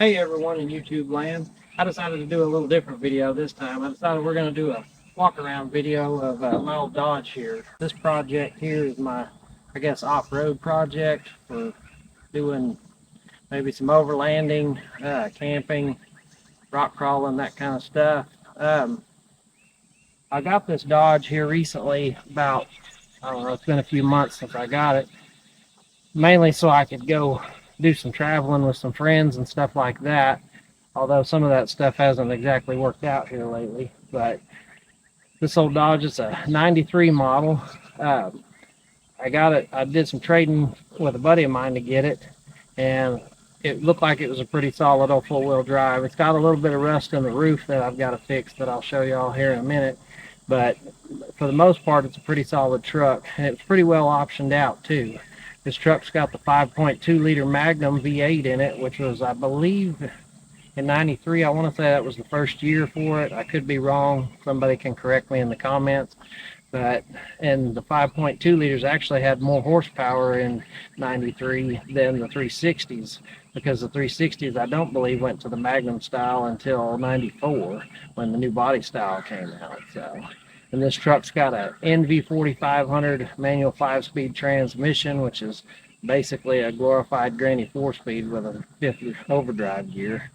Hey everyone in YouTube land. I decided to do a little different video this time. I decided we're going to do a walk around video of my old Dodge here. This project here is my, I guess, off-road project for doing maybe some overlanding, camping, rock crawling, that kind of stuff. I got this Dodge here recently, about, I don't know, it's been a few months since I got it, mainly so I could go do some traveling with some friends and stuff like that. Although some of that stuff hasn't exactly worked out here lately. But this old Dodge is a 93 model. I got it, I did some trading with a buddy of mine to get it, and it looked like it was a pretty solid old four-wheel drive. It's got a little bit of rust in the roof that I've got to fix that I'll show you all here in a minute. But for the most part, it's a pretty solid truck, and it's pretty well optioned out too. This truck's got the 5.2 liter Magnum V8 in it, which was, I believe, in 93. I want to say that was the first year for it. I could be wrong. Somebody can correct me in the comments. And the 5.2 liters actually had more horsepower in 93 than the 360s, because the 360s I don't believe went to the Magnum style until 94 when the new body style came out. So, and this truck's got a NV 4500 manual 5-speed transmission, which is basically a glorified granny 4-speed with a 50 overdrive gear.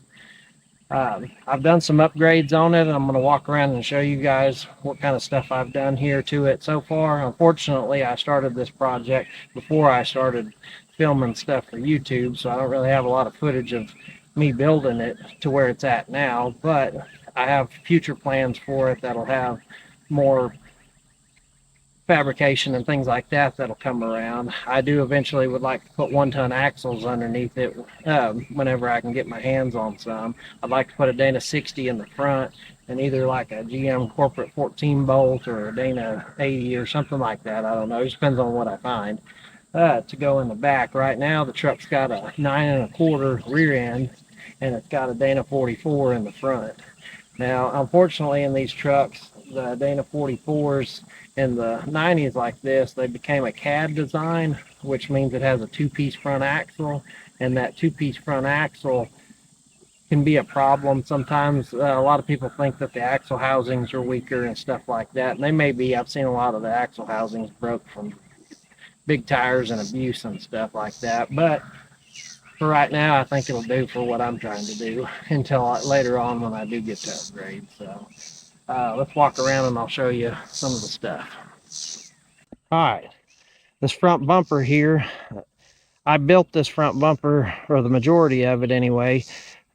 I've done some upgrades on it, and I'm going to walk around and show you guys what kind of stuff I've done here to it so far. Unfortunately, I started this project before I started filming stuff for YouTube, so I don't really have a lot of footage of me building it to where it's at now, but I have future plans for it that'll have more fabrication and things like that that'll come around. I do eventually would like to put 1-ton axles underneath it whenever I can get my hands on some. I'd like to put a Dana 60 in the front, and either like a GM corporate 14 bolt or a Dana 80 or something like that. I don't know, it just depends on what I find, to go in the back. Right now the truck's got a 9 1/4 rear end, and it's got a Dana 44 in the front. Now unfortunately in these trucks, the Dana 44s in the 90s like this, they became a CAD design, which means it has a 2-piece front axle, and that 2-piece front axle can be a problem sometimes. A lot of people think that the axle housings are weaker and stuff like that, and they may be. I've seen a lot of the axle housings broke from big tires and abuse and stuff like that, but for right now I think it'll do for what I'm trying to do until later on when I do get to upgrade. So let's walk around and I'll show you some of the stuff. All right, this front bumper here, I built this front bumper, or the majority of it anyway,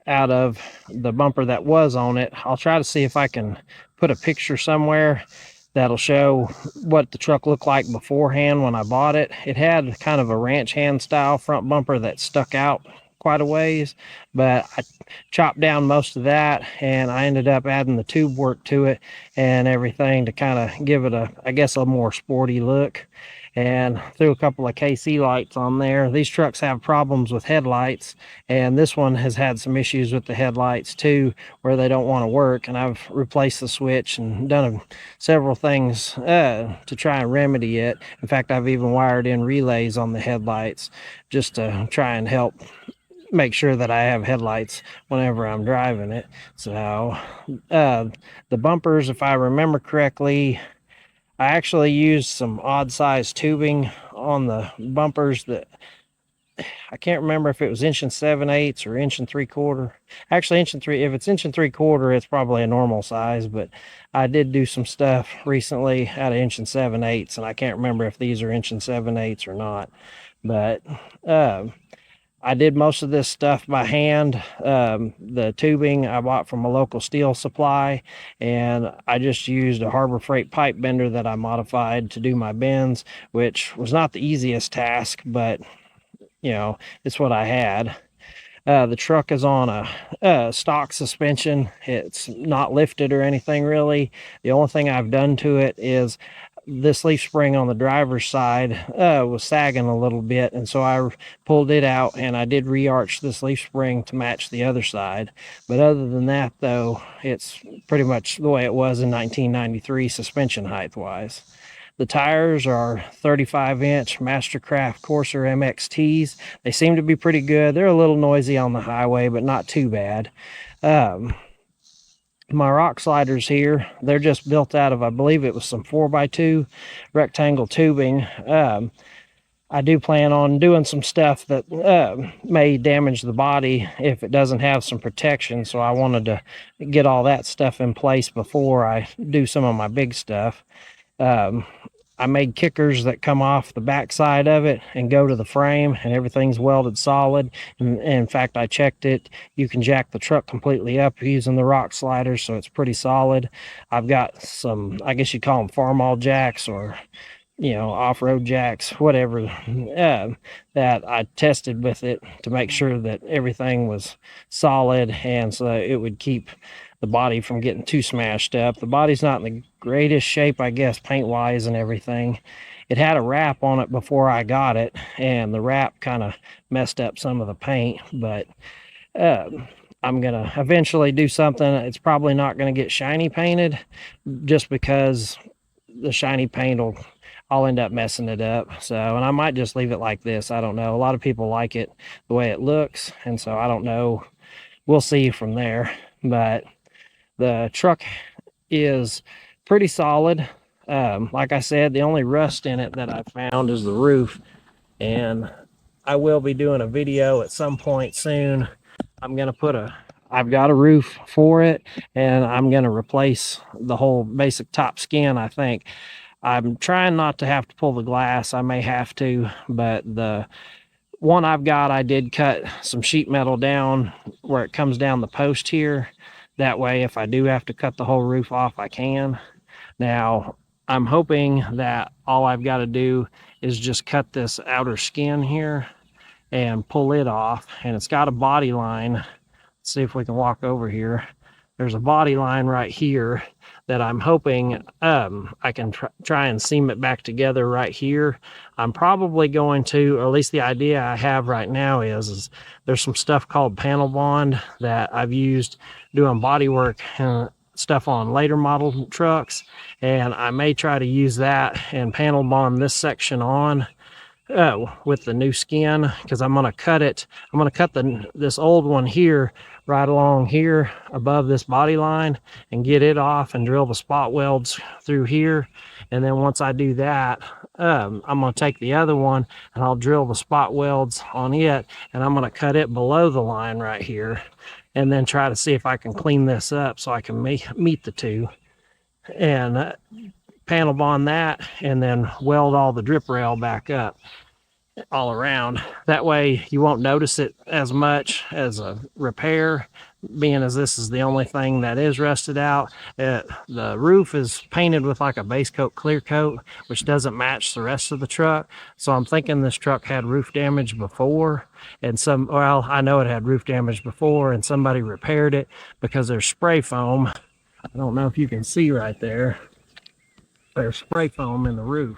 out of the bumper that was on it. I'll try to see if I can put a picture somewhere that'll show what the truck looked like beforehand when I bought it. It had kind of a ranch hand style front bumper that stuck out quite a ways, but I chopped down most of that, and I ended up adding the tube work to it and everything to kind of give it a, I guess, a more sporty look, and threw a couple of KC lights on there. These trucks have problems with headlights, and this one has had some issues with the headlights too, where they don't want to work, and I've replaced the switch and done several things to try and remedy it. In fact, I've even wired in relays on the headlights just to try and help make sure that I have headlights whenever I'm driving it. So the bumpers, if I remember correctly, I actually used some odd size tubing on the bumpers that I can't remember if it was 1 7/8 or 1 3/4. Actually, if it's 1 3/4, it's probably a normal size, but I did do some stuff recently out of 1 7/8, and I can't remember if these are 1 7/8 or not. But I did most of this stuff by hand. The tubing I bought from a local steel supply, and I just used a Harbor Freight pipe bender that I modified to do my bends, which was not the easiest task, but you know, it's what I had. The truck is on a stock suspension. It's not lifted or anything really. The only thing I've done to it is this leaf spring on the driver's side was sagging a little bit, and so I pulled it out, and I did re-arch this leaf spring to match the other side. But other than that, though, it's pretty much the way it was in 1993 suspension height wise. The tires are 35-inch Mastercraft Corsair MXTs. They seem to be pretty good. They're a little noisy on the highway, but not too bad. My rock sliders here, they're just built out of, I believe it was some 4x2 rectangle tubing. I do plan on doing some stuff that may damage the body if it doesn't have some protection, so I wanted to get all that stuff in place before I do some of my big stuff. I made kickers that come off the back side of it and go to the frame, and everything's welded solid. And in fact, I checked it. You can jack the truck completely up using the rock sliders, so it's pretty solid. I've got some, I guess you call them farmall jacks, or off-road jacks, whatever, that I tested with it to make sure that everything was solid, and so it would keep the body from getting too smashed up. The body's not in the greatest shape, I guess, paint-wise and everything. It had a wrap on it before I got it, and the wrap kind of messed up some of the paint, but I'm going to eventually do something. It's probably not going to get shiny painted, just because the shiny paint I'll end up messing it up. So, and I might just leave it like this. I don't know. A lot of people like it the way it looks, and so I don't know. We'll see from there. But the truck is pretty solid. Like I said, the only rust in it that I found is the roof, and I will be doing a video at some point soon. I've got a roof for it, and I'm going to replace the whole basic top skin, I think. I'm trying not to have to pull the glass. I may have to, but the one I've got, I did cut some sheet metal down where it comes down the post here. That way, if I do have to cut the whole roof off, I can. Now, I'm hoping that all I've got to do is just cut this outer skin here and pull it off. And it's got a body line. Let's see if we can walk over here. There's a body line right here that I'm hoping I can try and seam it back together right here. I'm probably going to, or at least the idea I have right now is there's some stuff called panel bond that I've used doing body work and stuff on later model trucks, and I may try to use that and panel bond this section on with the new skin, because I'm going to cut it. I'm going to cut this old one here right along here above this body line and get it off and drill the spot welds through here. And then once I do that, I'm going to take the other one and I'll drill the spot welds on it, and I'm going to cut it below the line right here, and then try to see if I can clean this up so I can meet the two, and panel bond that, and then weld all the drip rail back up all around. That way you won't notice it as much as a repair, being as this is the only thing that is rusted out. The roof is painted with like a base coat clear coat, which doesn't match the rest of the truck. So I'm thinking this truck had roof damage before, and I know it had roof damage before, and somebody repaired it, because there's spray foam. I don't know if you can see right there. There's spray foam in the roof.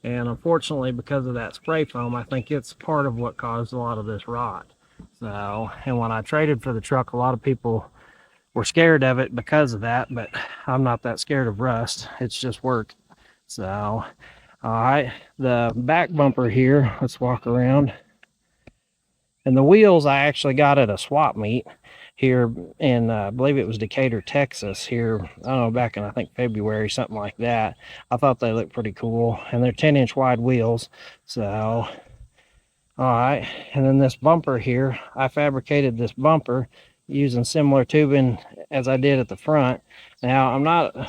And unfortunately, because of that spray foam, I think it's part of what caused a lot of this rot. So, and when I traded for the truck, a lot of people were scared of it because of that, but I'm not that scared of rust. It's just work. So, all right, the back bumper here, let's walk around. And the wheels I actually got at a swap meet here in, I believe it was Decatur, Texas, here, I don't know, back in, I think, February, something like that. I thought they looked pretty cool, and they're 10-inch wide wheels. So, all right, and then this bumper here, I fabricated this bumper using similar tubing as I did at the front. Now,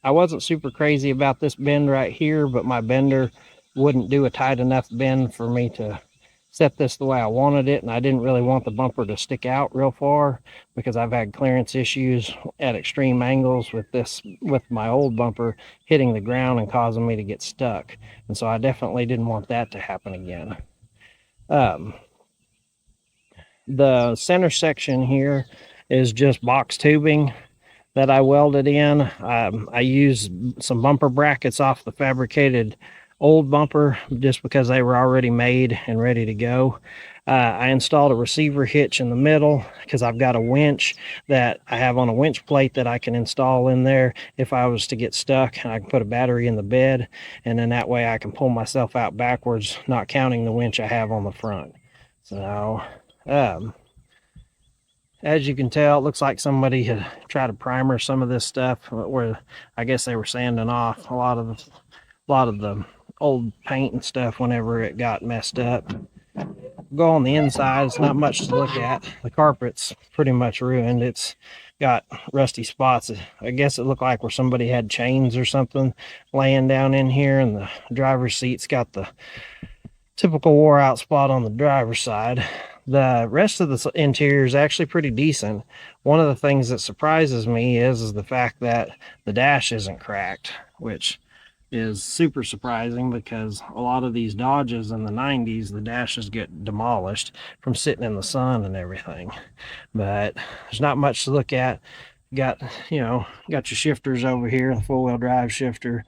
I wasn't super crazy about this bend right here, but my bender wouldn't do a tight enough bend for me to set this the way I wanted it, and I didn't really want the bumper to stick out real far, because I've had clearance issues at extreme angles with my old bumper hitting the ground and causing me to get stuck, and so I definitely didn't want that to happen again. The center section here is just box tubing that I welded in. I used some bumper brackets off the fabricated old bumper just because they were already made and ready to go. I installed a receiver hitch in the middle because I've got a winch that I have on a winch plate that I can install in there if I was to get stuck, and I can put a battery in the bed, and then that way I can pull myself out backwards, not counting the winch I have on the front. So as you can tell, it looks like somebody had tried to primer some of this stuff, where I guess they were sanding off a lot of the old paint and stuff whenever it got messed up. Go on the inside, it's not much to look at. The carpet's pretty much ruined. It's got rusty spots. I guess it looked like where somebody had chains or something laying down in here, and the driver's seat's got the typical wore out spot on the driver's side. The rest of the interior is actually pretty decent. One of the things that surprises me is the fact that the dash isn't cracked, which is super surprising because a lot of these Dodges in the 90s, the dashes get demolished from sitting in the sun and everything. But there's not much to look at. Got your shifters over here, the four-wheel drive shifter,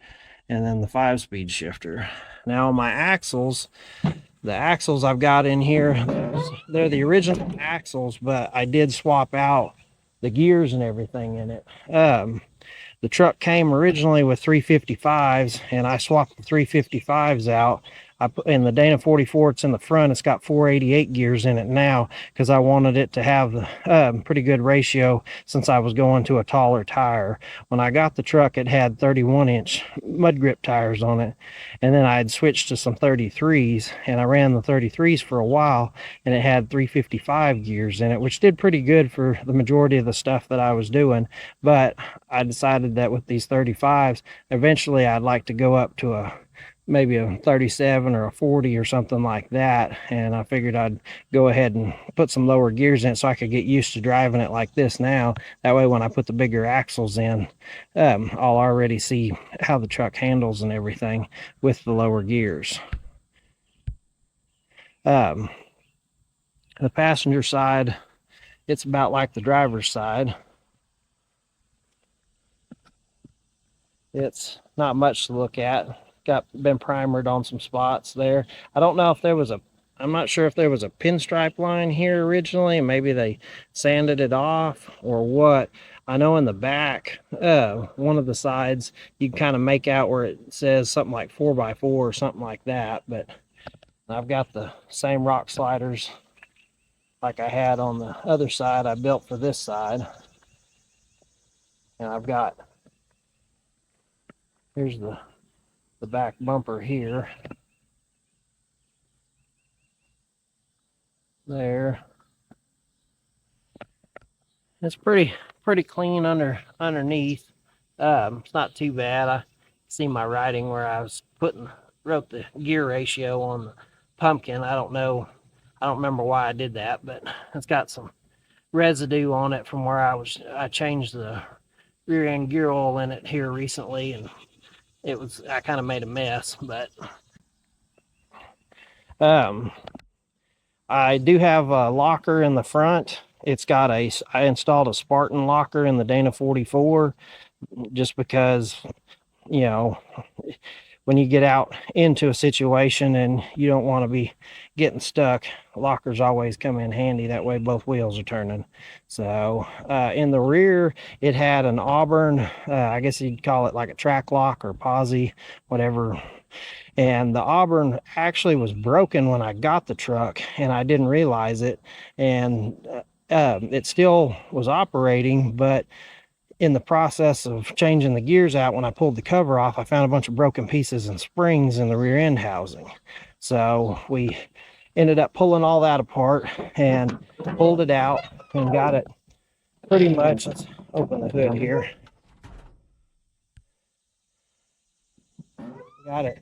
and then the 5-speed shifter. Now on my axles, the axles I've got in here, they're the original axles, but I did swap out the gears and everything in it. The truck came originally with 355s, and I swapped the 355s out. I put in the Dana 44, it's in the front, it's got 488 gears in it now because I wanted it to have the pretty good ratio since I was going to a taller tire. When I got the truck, it had 31-inch mud grip tires on it, and then I had switched to some 33s, and I ran the 33s for a while, and it had 355 gears in it, which did pretty good for the majority of the stuff that I was doing. But I decided that with these 35s, eventually I'd like to go up to maybe a 37 or a 40 or something like that, and I figured I'd go ahead and put some lower gears in it so I could get used to driving it like this now. That way when I put the bigger axles in, I'll already see how the truck handles and everything with the lower gears. The passenger side, it's about like the driver's side. It's not much to look at. Been primered on some spots there. I don't know if there was I'm not sure if there was a pinstripe line here originally, and maybe they sanded it off or what. I know in the back, one of the sides, you can kind of make out where it says something like 4x4 or something like that, but I've got the same rock sliders like I had on the other side I built for this side. And I've got, here's the back bumper here. There. It's pretty clean underneath. It's not too bad. I see my writing where I was wrote the gear ratio on the pumpkin. I don't remember why I did that, but it's got some residue on it from where I changed the rear end gear oil in it here recently, and I kind of made a mess. But I do have a locker in the front. I installed a Spartan locker in the Dana 44 just because, when you get out into a situation and you don't want to be getting stuck, lockers always come in handy. That way both wheels are turning. So in the rear, it had an Auburn, I guess you'd call it like a track lock or posi, whatever. And the Auburn actually was broken when I got the truck, and I didn't realize it. And it still was operating, but in the process of changing the gears out, when I pulled the cover off, I found a bunch of broken pieces and springs in the rear end housing. So we ended up pulling all that apart and pulled it out and got it pretty much, let's open the hood here. Got it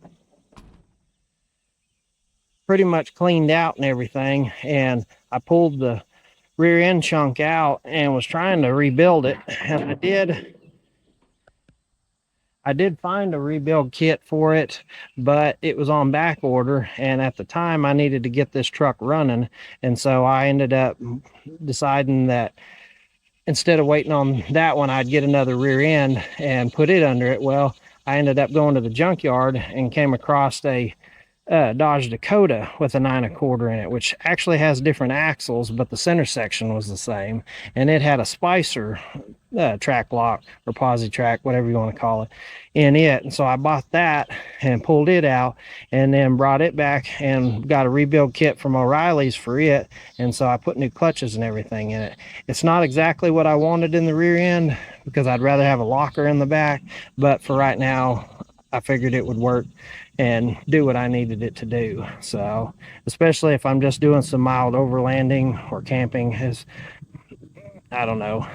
pretty much cleaned out and everything, and I pulled the rear end chunk out and was trying to rebuild it, and I did find a rebuild kit for it, but it was on back order, and at the time I needed to get this truck running, and so I ended up deciding that instead of waiting on that one, I'd get another rear end and put it under it. Well, I ended up going to the junkyard and came across a Dodge Dakota with a 9 1/4 in it, which actually has different axles, but the center section was the same, and it had a Spicer track lock or posi track, whatever you want to call it, in it. And so I bought that and pulled it out, and then brought it back and got a rebuild kit from O'Reilly's for it. And so I put new clutches and everything in it. It's not exactly what I wanted in the rear end, because I'd rather have a locker in the back, but for right now I figured it would work and do what I needed it to do. So especially if I'm just doing some mild overlanding or camping, is, I don't know,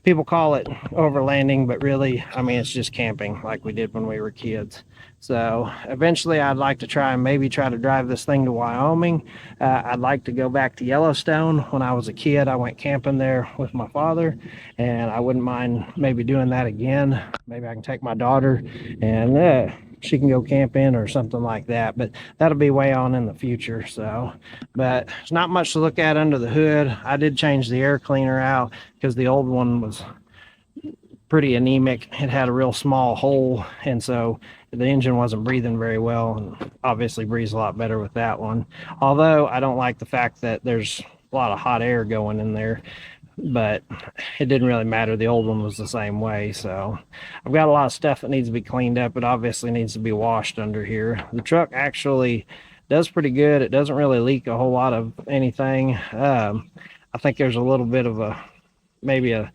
people call it overlanding, but really, I mean, it's just camping like we did when we were kids. So eventually I'd like to try to drive this thing to Wyoming. I'd like to go back to Yellowstone. When I was a kid, I went camping there with my father, and I wouldn't mind maybe doing that again. Maybe I can take my daughter and she can go camping or something like that, but that'll be way on in the future. So, but there's not much to look at under the hood. I did change the air cleaner out because the old one was pretty anemic. It had a real small hole, and so the engine wasn't breathing very well, and obviously breathes a lot better with that one. Although I don't like the fact that there's a lot of hot air going in there, but it didn't really matter. The old one was the same way. So I've got a lot of stuff that needs to be cleaned up. It obviously needs to be washed under here. The truck actually does pretty good. It doesn't really leak a whole lot of anything. I think there's a little bit of maybe a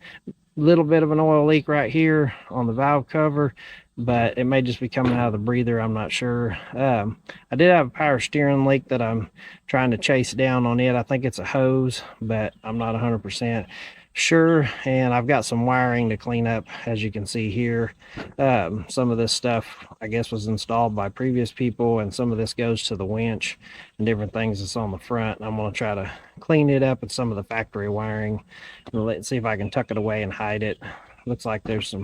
little bit of an oil leak right here on the valve cover, but it may just be coming out of the breather. I'm not sure. I did have a power steering leak that I'm trying to chase down on it. I think it's a hose, but I'm not 100% sure. And I've got some wiring to clean up, as you can see here. Some of this stuff, I guess, was installed by previous people, and some of this goes to the winch and different things that's on the front. And I'm going to try to clean it up with some of the factory wiring, and let's see if I can tuck it away and hide it. Looks like there's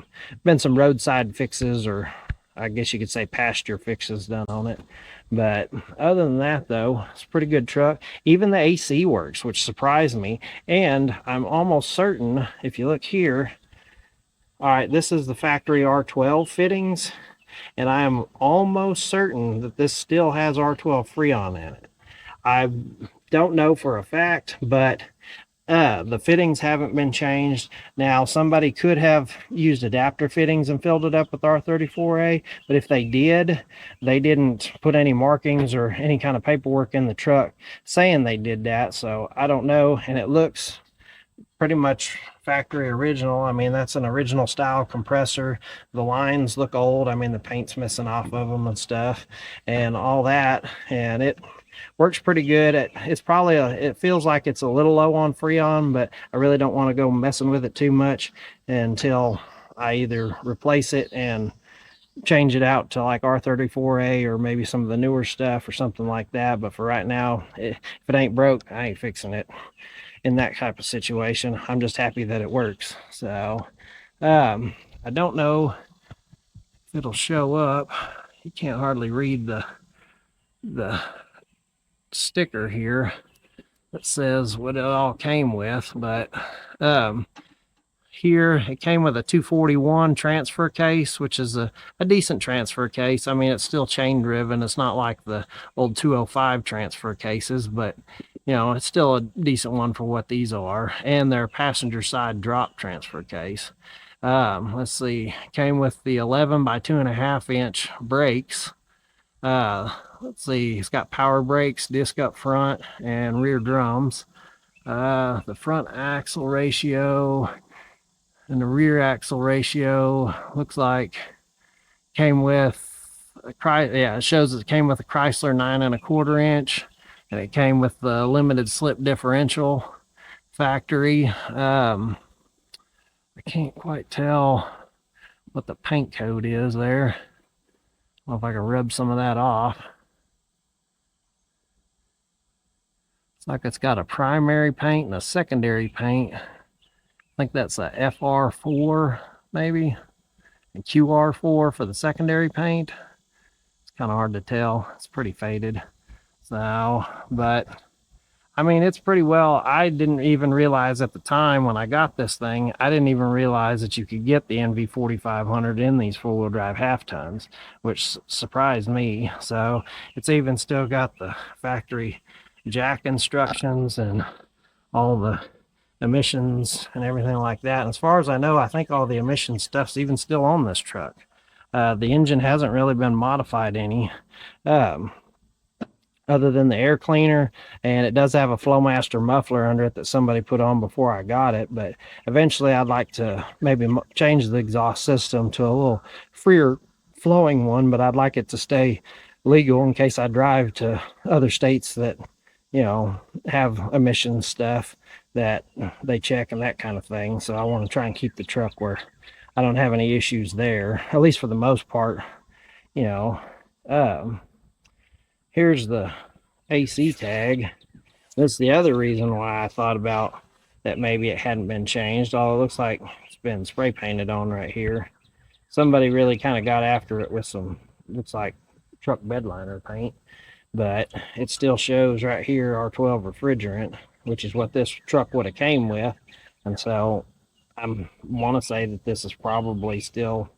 been some roadside fixes, or I guess you could say pasture fixes, done on it. But other than that, though, it's a pretty good truck. Even the AC works, which surprised me. And I'm almost certain, if you look here, all right, this is the factory R12 fittings, and I am almost certain that this still has R12 Freon in it. I don't know for a fact, but the fittings haven't been changed. Now, somebody could have used adapter fittings and filled it up with R34A, but if they did, they didn't put any markings or any kind of paperwork in the truck saying they did that. So I don't know, and it looks pretty much factory original. I mean, that's an original style compressor. The lines look old. I mean, the paint's missing off of them and stuff and all that, and it works pretty good. It's probably it feels like it's a little low on Freon, but I really don't want to go messing with it too much until I either replace it and change it out to like R34A or maybe some of the newer stuff or something like that. But for right now, if it ain't broke, I ain't fixing it. In that type of situation, I'm just happy that it works. So I don't know if it'll show up. You can't hardly read the sticker here that says what it all came with, but here it came with a 241 transfer case, which is a decent transfer case. I mean, it's still chain driven. It's not like the old 205 transfer cases, but you know, it's still a decent one for what these are. And their passenger side drop transfer case. Let's see, came with the 11 by 2.5 inch brakes. Let's see, it's got power brakes, disc up front, and rear drums. The front axle ratio and the rear axle ratio looks like came with it shows it came with a Chrysler 9 1/4 inch, and it came with the limited slip differential factory. I can't quite tell what the paint code is there. I don't know if I can rub some of that off. It's like it's got a primary paint and a secondary paint. I think that's a FR4 maybe, and QR4 for the secondary paint. It's kind of hard to tell. It's pretty faded. So, but I mean, it's pretty well. I didn't even realize at the time when I got this thing, I didn't even realize that you could get the NV4500 in these four-wheel drive half tons, which surprised me. So it's even still got the factory jack instructions and all the emissions and everything like that. And as far as I know, I think all the emission stuff's even still on this truck. The engine hasn't really been modified any. Other than the air cleaner, and it does have a Flowmaster muffler under it that somebody put on before I got it. But eventually I'd like to maybe change the exhaust system to a little freer flowing one, but I'd like it to stay legal in case I drive to other states that, you know, have emission stuff that they check and that kind of thing. So I want to try and keep the truck where I don't have any issues there, at least for the most part, you know. Here's the AC tag. That's the other reason why I thought about that maybe it hadn't been changed. Although it looks like it's been spray painted on right here. Somebody really kind of got after it with some, looks like truck bed liner paint. But it still shows right here R12 refrigerant, which is what this truck would have came with. And so I want to say that this is probably still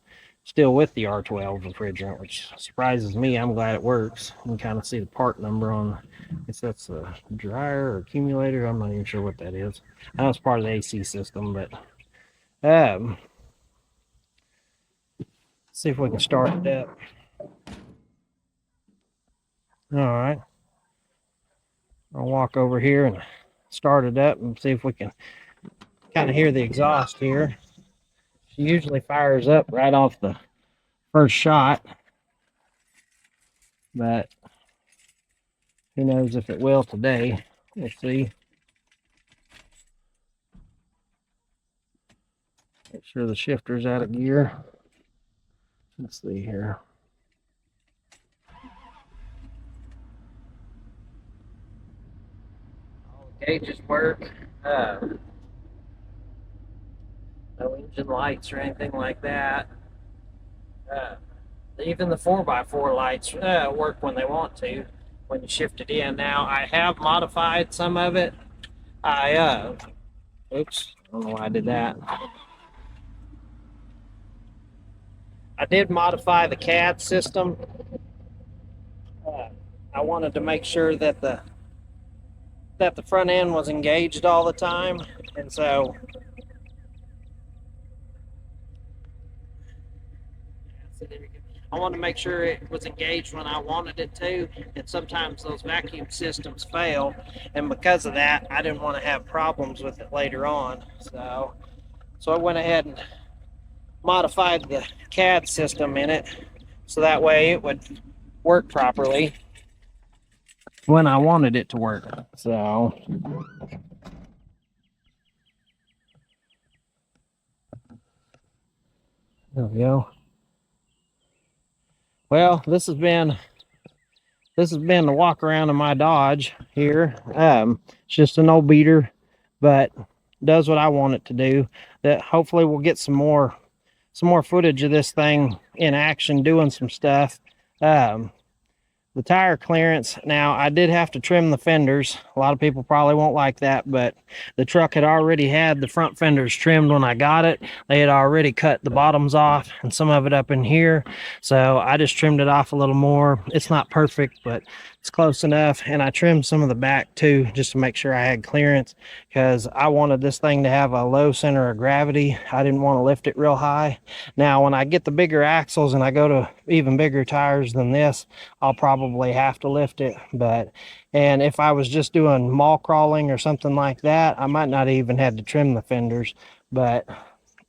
with the R12 refrigerant, which surprises me. I'm glad it works. You can kind of see the part number on, I guess that's a dryer or accumulator. I'm not even sure what that is. I know it's part of the AC system, but see if we can start it up. All right. I'll walk over here and start it up and see if we can kind of hear the exhaust here. She usually fires up right off the first shot, but who knows if it will today. We'll see. Make sure the shifter's out of gear. Let's see here. All the gauges work. No engine lights or anything like that. Even the 4x4 lights work when they want to, when you shift it in. Now, I have modified some of it. Oops, I don't know why I did that. I did modify the CAD system. I wanted to make sure that the front end was engaged all the time, and so I wanted to make sure it was engaged when I wanted it to, and sometimes those vacuum systems fail, and because of that, I didn't want to have problems with it later on. So I went ahead and modified the CAD system in it, so that way it would work properly when I wanted it to work. So there we go. Well, this has been the walk around of my Dodge here. It's just an old beater, but does what I want it to do. That hopefully we'll get some more footage of this thing in action doing some stuff. The tire clearance, now I did have to trim the fenders. A lot of people probably won't like that, but the truck had already had the front fenders trimmed when I got it. They had already cut the bottoms off and some of it up in here. So I just trimmed it off a little more. It's not perfect, but it's close enough. And I trimmed some of the back too, just to make sure I had clearance, because I wanted this thing to have a low center of gravity. I didn't want to lift it real high. Now, when I get the bigger axles and I go to even bigger tires than this, I'll probably have to lift it. And if I was just doing mall crawling or something like that, I might not even have to trim the fenders. But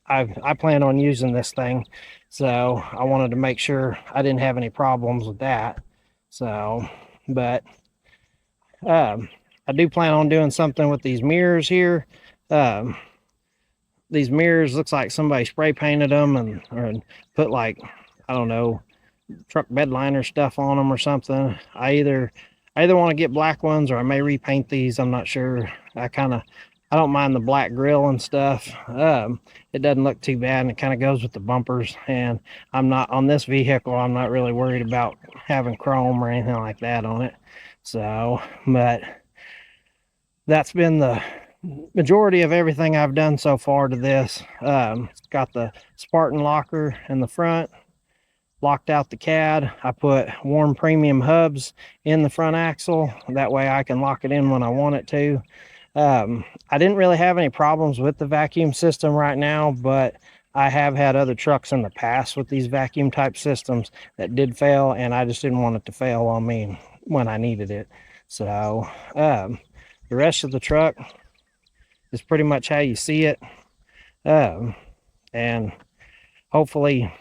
I plan on using this thing, so I wanted to make sure I didn't have any problems with that. So, but I do plan on doing something with these mirrors here. These mirrors, looks like somebody spray painted them or put, like, I don't know, truck bed liner stuff on them or something. I either want to get black ones, or I may repaint these. I'm not sure. I don't mind the black grill and stuff. It doesn't look too bad, and it kind of goes with the bumpers. And I'm not on this vehicle, I'm not really worried about having chrome or anything like that on it. So, but that's been the majority of everything I've done so far to this. It's got the Spartan locker in the front, locked out the cad. I put warm premium hubs in the front axle. That way I can lock it in when I want it to. I didn't really have any problems with the vacuum system right now, but I have had other trucks in the past with these vacuum type systems that did fail, and I just didn't want it to fail on me when I needed it. So the rest of the truck is pretty much how you see it. And hopefully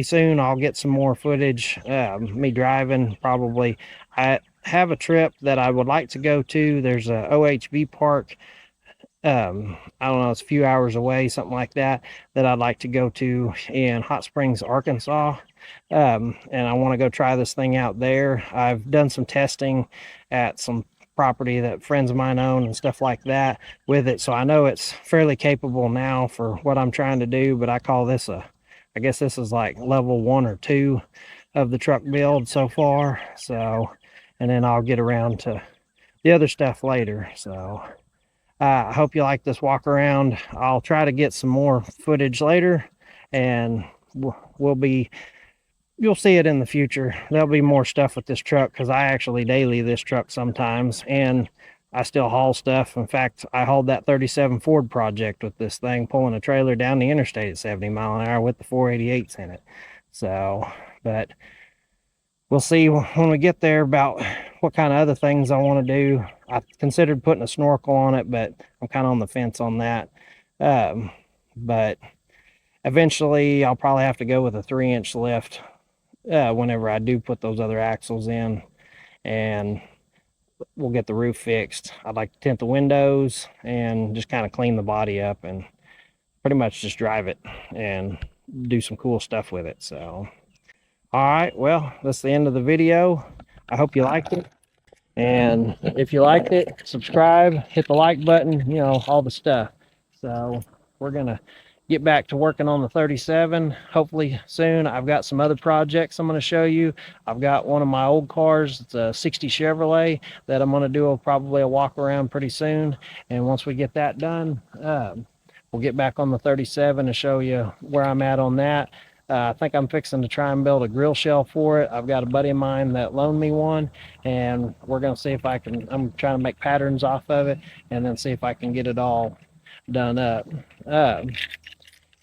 soon I'll get some more footage, me driving. Probably I have a trip that I would like to go to. There's a OHV park, I don't know, it's a few hours away, something like that, that I'd like to go to in Hot Springs, Arkansas. And I want to go try this thing out there. I've done some testing at some property that friends of mine own and stuff like that with it, so I know it's fairly capable now for what I'm trying to do. But I call this I guess this is like level 1 or 2 of the truck build so far. So, and then I'll get around to the other stuff later. So I hope you like this walk around. I'll try to get some more footage later, and you'll see it in the future. There'll be more stuff with this truck because I actually daily this truck sometimes, and I still haul stuff. In fact, I hauled that 37 Ford project with this thing, pulling a trailer down the interstate at 70 mile an hour with the 488s in it. So, but we'll see when we get there about what kind of other things I want to do. I considered putting a snorkel on it, but I'm kind of on the fence on that. But eventually I'll probably have to go with a 3-inch lift whenever I do put those other axles in, and we'll get the roof fixed. I'd like to tint the windows and just kind of clean the body up and pretty much just drive it and do some cool stuff with it. So, all right, well, that's the end of the video. I hope you liked it. And if you liked it, subscribe, hit the like button, you know, all the stuff. So we're going to get back to working on the 37 hopefully soon. I've got some other projects I'm going to show you. I've got one of my old cars, it's a 60 Chevrolet, that I'm going to do probably a walk around pretty soon. And once we get that done, we'll get back on the 37 and show you where I'm at on that. I think I'm fixing to try and build a grill shell for it. I've got a buddy of mine that loaned me one, and we're going to see if I can, I'm trying to make patterns off of it and then see if I can get it all done up.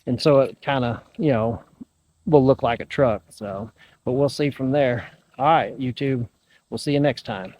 And so it kind of, you know, will look like a truck. So, but we'll see from there. All right, YouTube, we'll see you next time.